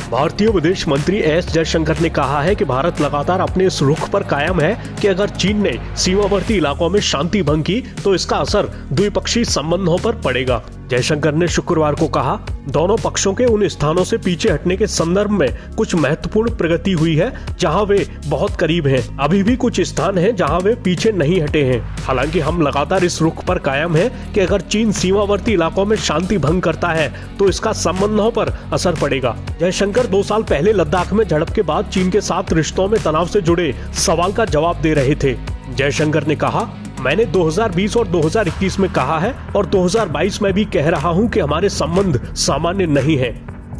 भारतीय विदेश मंत्री एस जयशंकर ने कहा है कि भारत लगातार अपने इस रुख पर कायम है कि अगर चीन ने सीमावर्ती इलाकों में शांति भंग की तो इसका असर द्विपक्षीय संबंधों पर पड़ेगा। जयशंकर ने शुक्रवार को कहा, दोनों पक्षों के उन स्थानों से पीछे हटने के संदर्भ में कुछ महत्वपूर्ण प्रगति हुई है जहां वे बहुत करीब हैं। अभी भी कुछ स्थान हैं जहां वे पीछे नहीं हटे हैं। हालांकि हम लगातार इस रुख पर कायम हैं कि अगर चीन सीमावर्ती इलाकों में शांति भंग करता है तो इसका संबंधों पर असर पड़ेगा। जयशंकर 2 साल पहले लद्दाख में झड़प के बाद चीन के साथ रिश्तों में तनाव से जुड़े सवाल का जवाब दे रहे थे। जयशंकर ने कहा, मैंने 2020 और 2021 में कहा है और 2022 में भी कह रहा हूं कि हमारे संबंध सामान्य नहीं है।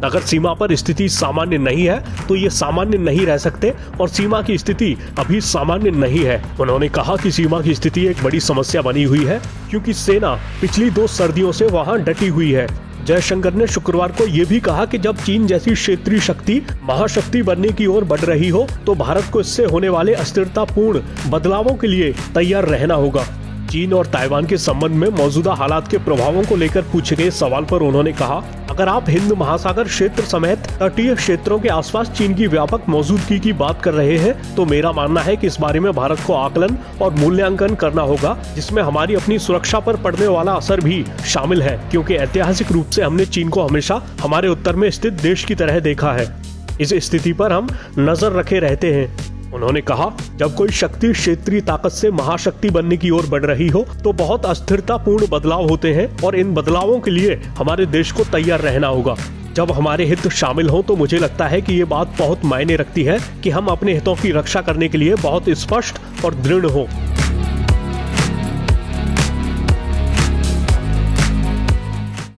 अगर सीमा पर स्थिति सामान्य नहीं है तो ये सामान्य नहीं रह सकते और सीमा की स्थिति अभी सामान्य नहीं है। उन्होंने कहा कि सीमा की स्थिति एक बड़ी समस्या बनी हुई है क्योंकि सेना पिछली 2 सर्दियों से वहां डटी हुई है। जयशंकर ने शुक्रवार को ये भी कहा कि जब चीन जैसी क्षेत्रीय शक्ति महाशक्ति बनने की ओर बढ़ रही हो तो भारत को इससे होने वाले अस्थिरतापूर्ण बदलावों के लिए तैयार रहना होगा। चीन और ताइवान के संबंध में मौजूदा हालात के प्रभावों को लेकर पूछे गए सवाल पर उन्होंने कहा, अगर आप हिंद महासागर क्षेत्र समेत तटीय क्षेत्रों के आसपास चीन की व्यापक मौजूदगी की बात कर रहे हैं तो मेरा मानना है कि इस बारे में भारत को आकलन और मूल्यांकन करना होगा, जिसमें हमारी अपनी सुरक्षा पर पड़ने वाला असर भी शामिल है, क्योंकि ऐतिहासिक रूप से हमने चीन को हमेशा हमारे उत्तर में स्थित देश की तरह देखा है। इस स्थिति पर हम नजर रखे रहते हैं। उन्होंने कहा, जब कोई शक्ति क्षेत्रीय ताकत से महाशक्ति बनने की ओर बढ़ रही हो तो बहुत अस्थिरतापूर्ण बदलाव होते हैं और इन बदलावों के लिए हमारे देश को तैयार रहना होगा। जब हमारे हित शामिल हो तो मुझे लगता है कि ये बात बहुत मायने रखती है कि हम अपने हितों की रक्षा करने के लिए बहुत स्पष्ट और दृढ़ हों।